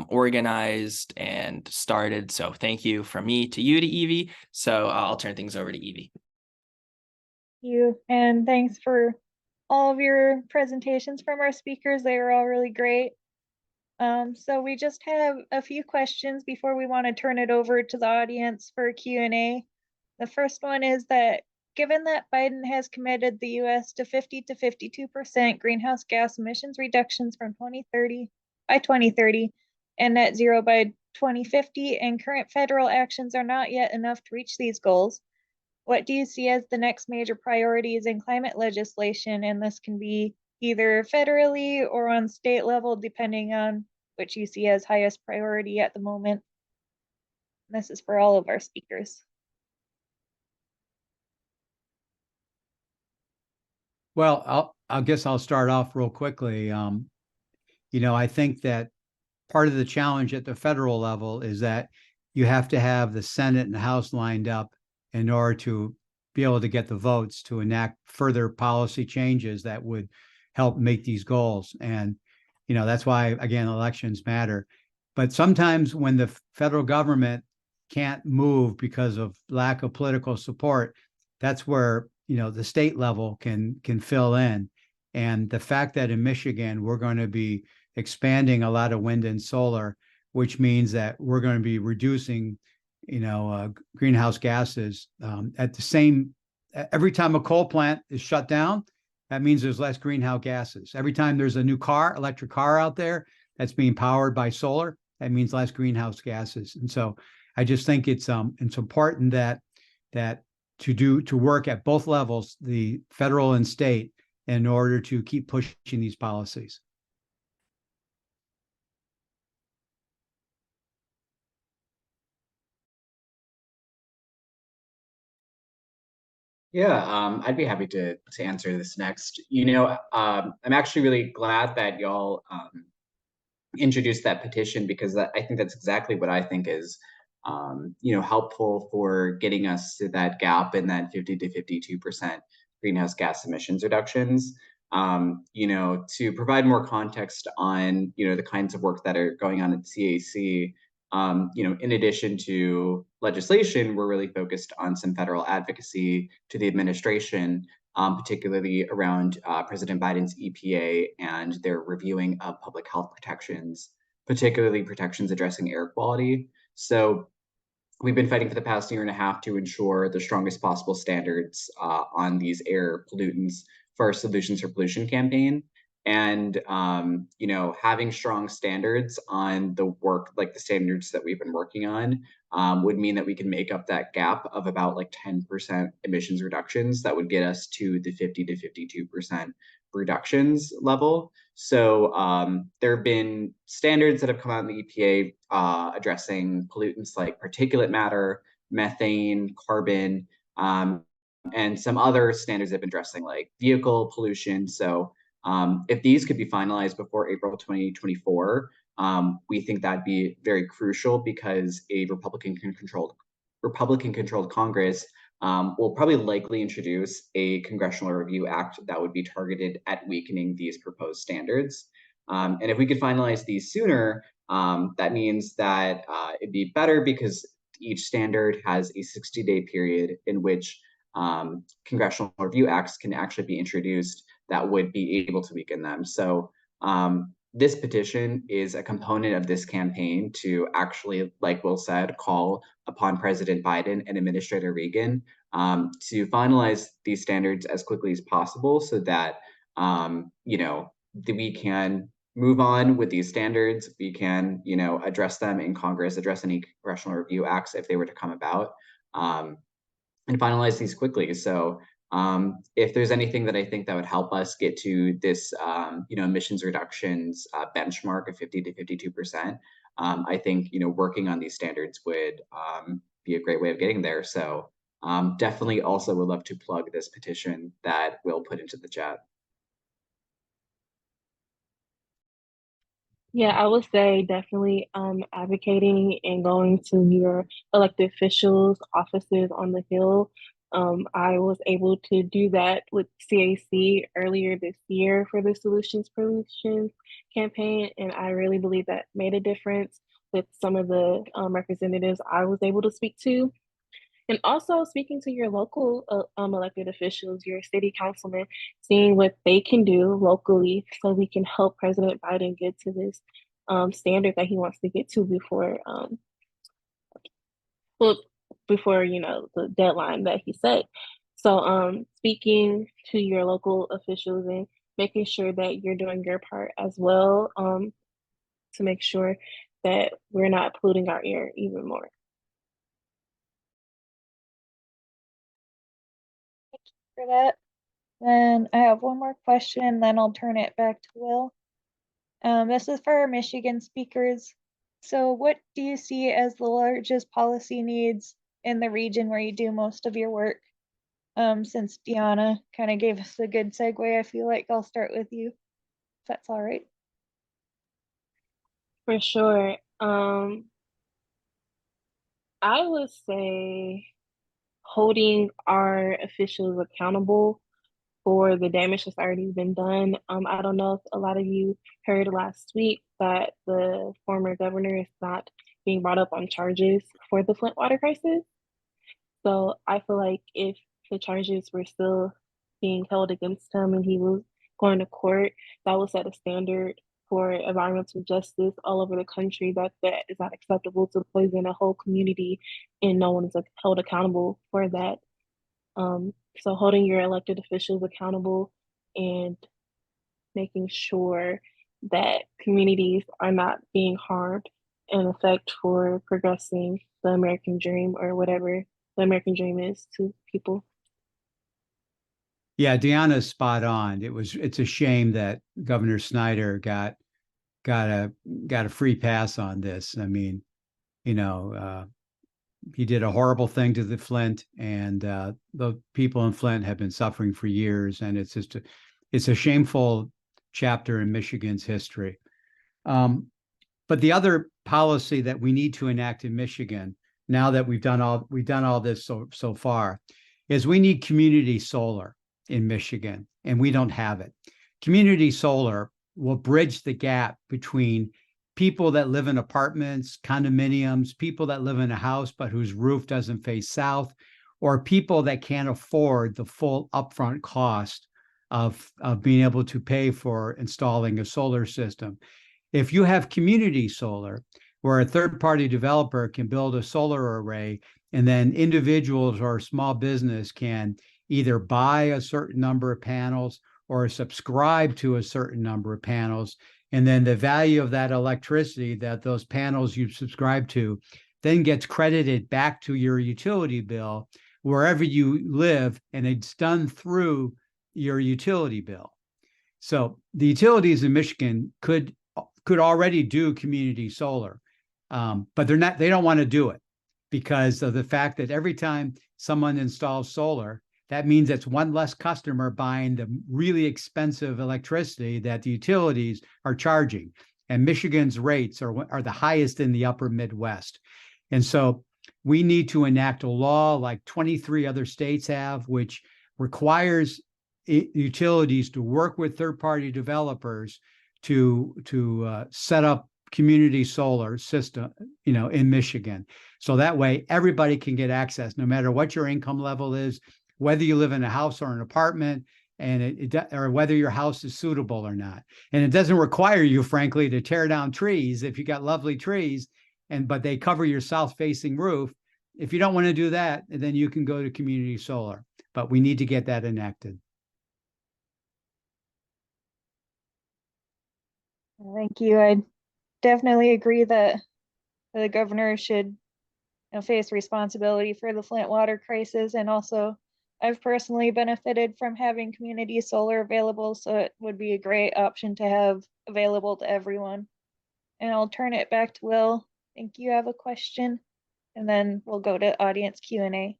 organized and started. So thank you from me to you to Evie. So I'll turn things over to Evie. Thank you, and thanks for all of your presentations from our speakers. They were all really great. So we just have a few questions before we want to turn it over to the audience for Q&A. The first one is that given that Biden has committed the US to 50 to 52% greenhouse gas emissions reductions from 2030 and net zero by 2050, and current federal actions are not yet enough to reach these goals, what do you see as the next major priorities in climate legislation? And this can be either federally or on state level, depending on which you see as highest priority at the moment. And this is for all of our speakers. Well, I guess I'll start off real quickly. I think that part of the challenge at the federal level is that you have to have the Senate and the House lined up in order to be able to get the votes to enact further policy changes that would help make these goals. And that's why, again, elections matter. But sometimes when the federal government can't move because of lack of political support, that's where, the state level can fill in. And the fact that in Michigan, we're going to be expanding a lot of wind and solar, which means that we're going to be reducing, greenhouse gases at the same, every time a coal plant is shut down, that means there's less greenhouse gases. Every time there's a new electric car out there that's being powered by solar, that means less greenhouse gases. And so I just think it's important that to work at both levels, the federal and state, in order to keep pushing these policies. Yeah, I'd be happy to answer this next. I'm actually really glad that y'all introduced that petition, because I think that's exactly what I think is, helpful for getting us to that gap in that 50 to 52% greenhouse gas emissions reductions. To provide more context on, the kinds of work that are going on at CAC, in addition to legislation, we're really focused on some federal advocacy to the administration, particularly around President Biden's EPA and their reviewing of public health protections, particularly protections addressing air quality. So we've been fighting for the past year and a half to ensure the strongest possible standards on these air pollutants for our Solutions for Pollution campaign. And, having strong standards on the work, like the standards that we've been working on, would mean that we can make up that gap of about like 10% emissions reductions that would get us to the 50 to 52% reductions level. So there have been standards that have come out in the EPA addressing pollutants like particulate matter, methane, carbon, and some other standards that have been addressing like vehicle pollution. So if these could be finalized before April 2024, we think that'd be very crucial because a Republican-controlled Congress will probably likely introduce a Congressional Review Act that would be targeted at weakening these proposed standards. And if we could finalize these sooner, that means that it'd be better because each standard has a 60-day period in which Congressional Review Acts can actually be introduced that would be able to weaken them. So this petition is a component of this campaign to actually, like Will said, call upon President Biden and Administrator Regan to finalize these standards as quickly as possible so that, we can move on with these standards. We can, address them in Congress, address any Congressional Review Acts if they were to come about, and finalize these quickly. So if there's anything that I think that would help us get to this, emissions reductions benchmark of 50 to 52%, I think, working on these standards would be a great way of getting there. So definitely also would love to plug this petition that we'll put into the chat. Yeah, I would say definitely advocating and going to your elected officials' offices on the Hill. I was able to do that with CAC earlier this year for the Solutions Pollution campaign, and I really believe that made a difference with some of the representatives I was able to speak to. And also speaking to your local elected officials, your city councilmen, seeing what they can do locally so we can help President Biden get to this standard that he wants to get to before, the deadline that he set. So speaking to your local officials and making sure that you're doing your part as well to make sure that we're not polluting our air even more. For that. Then I have one more question, then I'll turn it back to Will. This is for our Michigan speakers. So what do you see as the largest policy needs in the region where you do most of your work? Since Dionna kind of gave us a good segue, I feel like I'll start with you, if that's all right. For sure. I would say holding our officials accountable for the damage that's already been done. I don't know if a lot of you heard last week that the former governor is not being brought up on charges for the Flint water crisis. So I feel like if the charges were still being held against him and he was going to court, that would set a standard for environmental justice all over the country, that is not acceptable to poison a whole community and no one is held accountable for that. So holding your elected officials accountable and making sure that communities are not being harmed in effect for progressing the American dream or whatever the American dream is to people. Yeah, Deanna's spot on. It's a shame that Governor Snyder got a free pass on this. I mean, he did a horrible thing to the Flint, and the people in Flint have been suffering for years, and it's a shameful chapter in Michigan's history. But the other policy that we need to enact in Michigan, now that we've done all this so far, is we need community solar. in Michigan, and we don't have it. Community solar will bridge the gap between people that live in apartments, condominiums, people that live in a house but whose roof doesn't face south, or people that can't afford the full upfront cost of being able to pay for installing a solar system. If you have community solar, where a third-party developer can build a solar array, and then individuals or small business can either buy a certain number of panels or subscribe to a certain number of panels, and then the value of that electricity that those panels you subscribe to then gets credited back to your utility bill wherever you live, and it's done through your utility bill. So the utilities in Michigan could already do community solar, but they don't want to do it because of the fact that every time someone installs solar, that means it's one less customer buying the really expensive electricity that the utilities are charging. And Michigan's rates are the highest in the upper Midwest. And so we need to enact a law like 23 other states have, which requires utilities to work with third-party developers to set up community solar system, in Michigan. So that way everybody can get access, no matter what your income level is, whether you live in a house or an apartment, and or whether your house is suitable or not. And it doesn't require you, frankly, to tear down trees if you got lovely trees, but they cover your south-facing roof. If you don't want to do that, then you can go to community solar. But we need to get that enacted. Thank you. I definitely agree that the governor should face responsibility for the Flint water crisis. And also, I've personally benefited from having community solar available, so it would be a great option to have available to everyone. And I'll turn it back to Will. I think you have a question, and then we'll go to audience Q&A.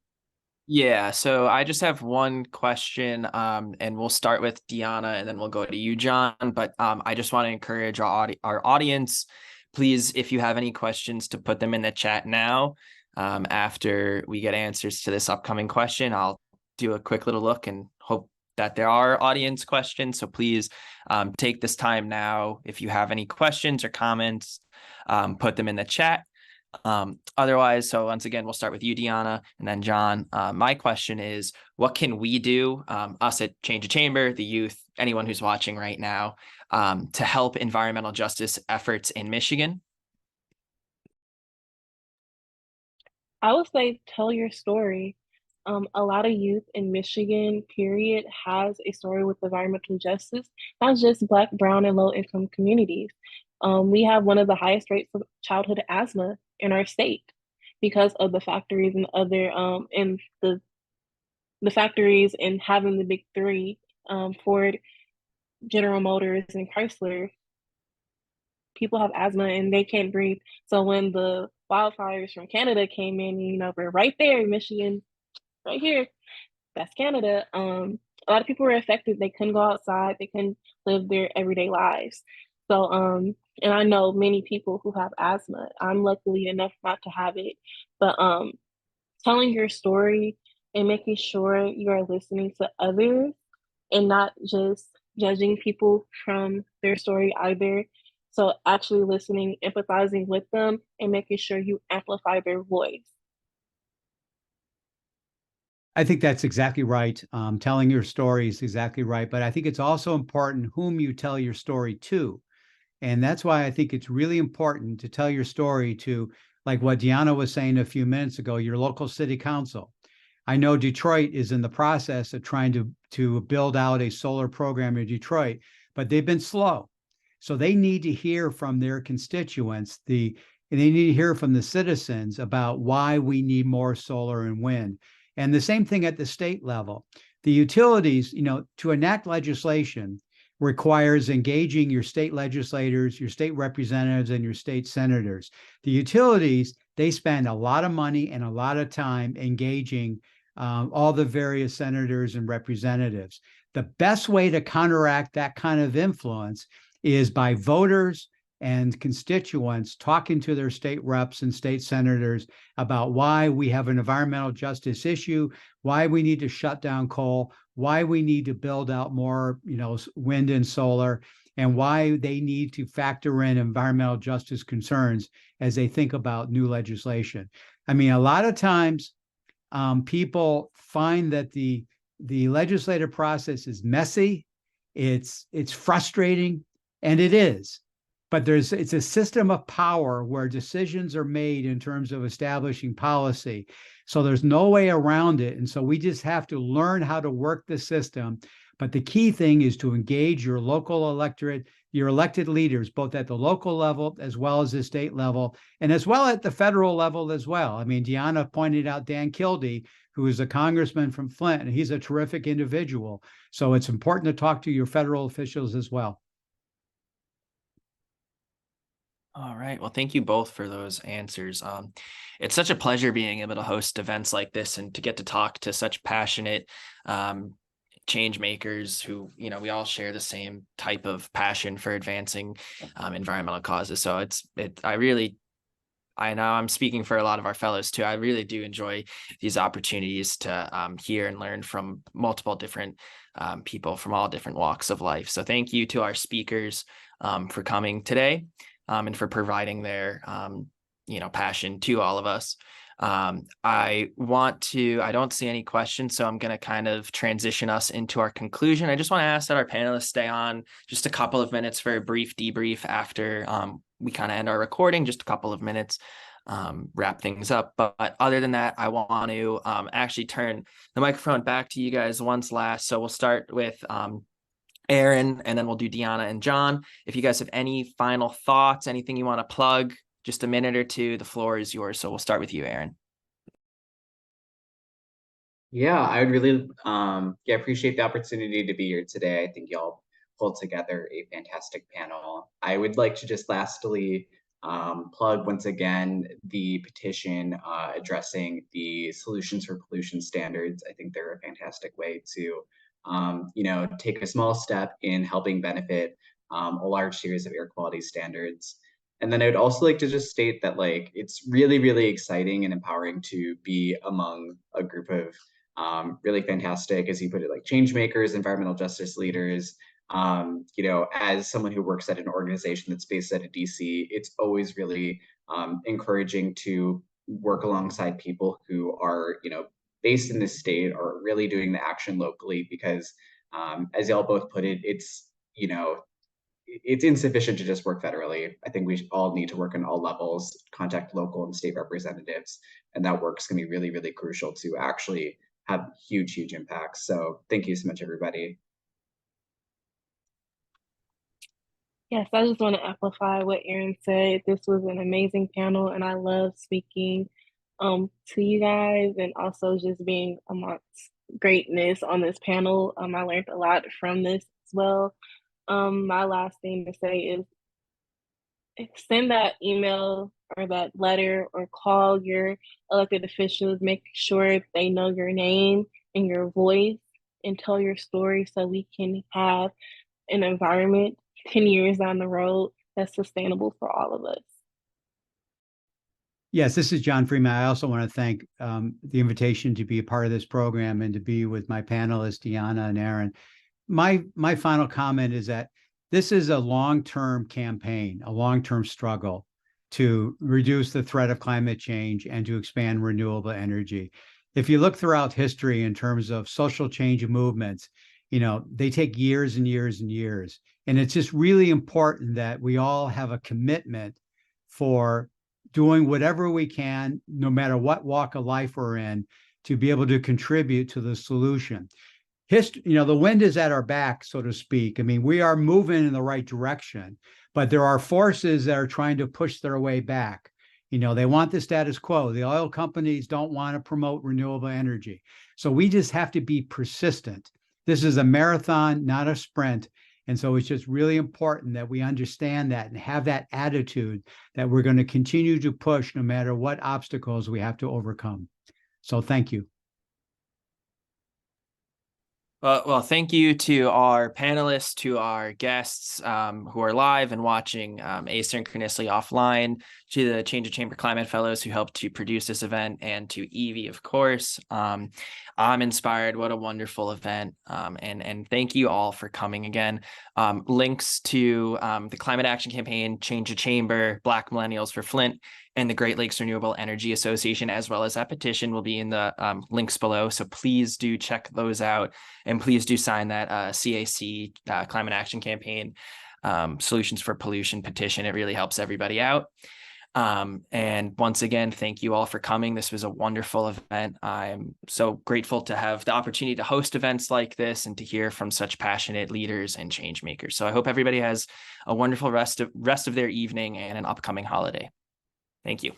Yeah, so I just have one question, and we'll start with Dionna, and then we'll go to you, John. But I just want to encourage our audience, please, if you have any questions, to put them in the chat now. After we get answers to this upcoming question, I'll do a quick little look and hope that there are audience questions. So please take this time now. If you have any questions or comments, put them in the chat. Otherwise, so once again, we'll start with you, Dionna, and then John. My question is, what can we do, us at Change the Chamber, the youth, anyone who's watching right now, to help environmental justice efforts in Michigan? I would say tell your story. A lot of youth in Michigan, period, has a story with environmental justice, not just Black, brown, and low-income communities. We have one of the highest rates of childhood asthma in our state because of the factories and other and the factories and having the big three, Ford, General Motors, and Chrysler. People have asthma and they can't breathe. So when the wildfires from Canada came in, we're right there in Michigan, right here, that's Canada. A lot of people were affected. They couldn't go outside. They couldn't live their everyday lives. So, and I know many people who have asthma. I'm lucky enough not to have it, but telling your story and making sure you are listening to others and not just judging people from their story either. So actually listening, empathizing with them, and making sure you amplify their voice. I think that's exactly right. Telling your story is exactly right. But I think it's also important whom you tell your story to. And that's why I think it's really important to tell your story to, like what Dionna was saying a few minutes ago, your local city council. I know Detroit is in the process of trying to build out a solar program in Detroit, but they've been slow. So they need to hear from their constituents, and they need to hear from the citizens about why we need more solar and wind. And the same thing at the state level. The utilities, to enact legislation requires engaging your state legislators, your state representatives, and your state senators. The utilities, they spend a lot of money and a lot of time engaging all the various senators and representatives. The best way to counteract that kind of influence is by voters and constituents talking to their state reps and state senators about why we have an environmental justice issue, why we need to shut down coal, why we need to build out more, wind and solar, and why they need to factor in environmental justice concerns as they think about new legislation. I mean, a lot of times people find that the legislative process is messy, it's frustrating, and it is. But it's a system of power where decisions are made in terms of establishing policy. So there's no way around it. And so we just have to learn how to work the system. But the key thing is to engage your local electorate, your elected leaders, both at the local level as well as the state level, and as well at the federal level as well. I mean, Dionna pointed out Dan Kildee, who is a congressman from Flint, and he's a terrific individual. So it's important to talk to your federal officials as well. All right. Well, thank you both for those answers. It's such a pleasure being able to host events like this and to get to talk to such passionate change makers who, we all share the same type of passion for advancing environmental causes. So I know I'm speaking for a lot of our fellows too. I really do enjoy these opportunities to hear and learn from multiple different people from all different walks of life. So thank you to our speakers for coming today. And for providing their, passion to all of us. I don't see any questions, so I'm going to kind of transition us into our conclusion. I just want to ask that our panelists stay on just a couple of minutes for a brief debrief after we kind of end our recording, just a couple of minutes, wrap things up. But other than that, I want to actually turn the microphone back to you guys once last. So we'll start with Aaron, and then we'll do Dionna and John. If you guys have any final thoughts, anything you want to plug, just a minute or two, the floor is yours. So we'll start with you, Aaron. Yeah, I would really appreciate the opportunity to be here today. I think y'all pulled together a fantastic panel. I would like to just lastly plug once again the petition addressing the Solutions for Pollution standards. I think they're a fantastic way to take a small step in helping benefit a large series of air quality standards. And then I would also like to just state that it's really, really exciting and empowering to be among a group of really fantastic, as you put it, change makers, environmental justice leaders. As someone who works at an organization that's based out of DC, it's always really encouraging to work alongside people who are, based in this state or really doing the action locally, because as y'all both put it, it's insufficient to just work federally. I think we all need to work on all levels, contact local and state representatives, and that work's gonna be really, really crucial to actually have huge, huge impacts. So thank you so much, everybody. Yes, I just want to amplify what Aaron said. This was an amazing panel, and I love speaking to you guys, and also just being amongst greatness on this panel. I learned a lot from this as well. My last thing to say is send that email or that letter or call your elected officials. Make sure they know your name and your voice and tell your story so we can have an environment 10 years down the road that's sustainable for all of us. Yes, this is John Freeman. I also want to thank the invitation to be a part of this program and to be with my panelists, Dionna and Aaron. My final comment is that this is a long-term campaign, a long-term struggle to reduce the threat of climate change and to expand renewable energy. If you look throughout history in terms of social change movements, they take years and years and years. And it's just really important that we all have a commitment for doing whatever we can, no matter what walk of life we're in, to be able to contribute to the solution. The wind is at our back, so to speak. I mean, we are moving in the right direction, but there are forces that are trying to push their way back. They want the status quo. The oil companies don't want to promote renewable energy. So we just have to be persistent. This is a marathon, not a sprint. And so it's just really important that we understand that and have that attitude that we're going to continue to push no matter what obstacles we have to overcome. So thank you. Well, thank you to our panelists, to our guests who are live and watching asynchronously offline, to the Change of Chamber Climate Fellows who helped to produce this event, and to Evie, of course. I'm inspired. What a wonderful event. And thank you all for coming again. Links to the Climate Action Campaign, Change of Chamber, Black Millennials for Flint, and the Great Lakes Renewable Energy Association, as well as that petition, will be in the links below. So please do check those out. And please do sign that CAC Climate Action Campaign Solutions for Pollution petition. It really helps everybody out. And once again, thank you all for coming. This was a wonderful event. I'm so grateful to have the opportunity to host events like this and to hear from such passionate leaders and change makers. So I hope everybody has a wonderful rest of their evening and an upcoming holiday. Thank you.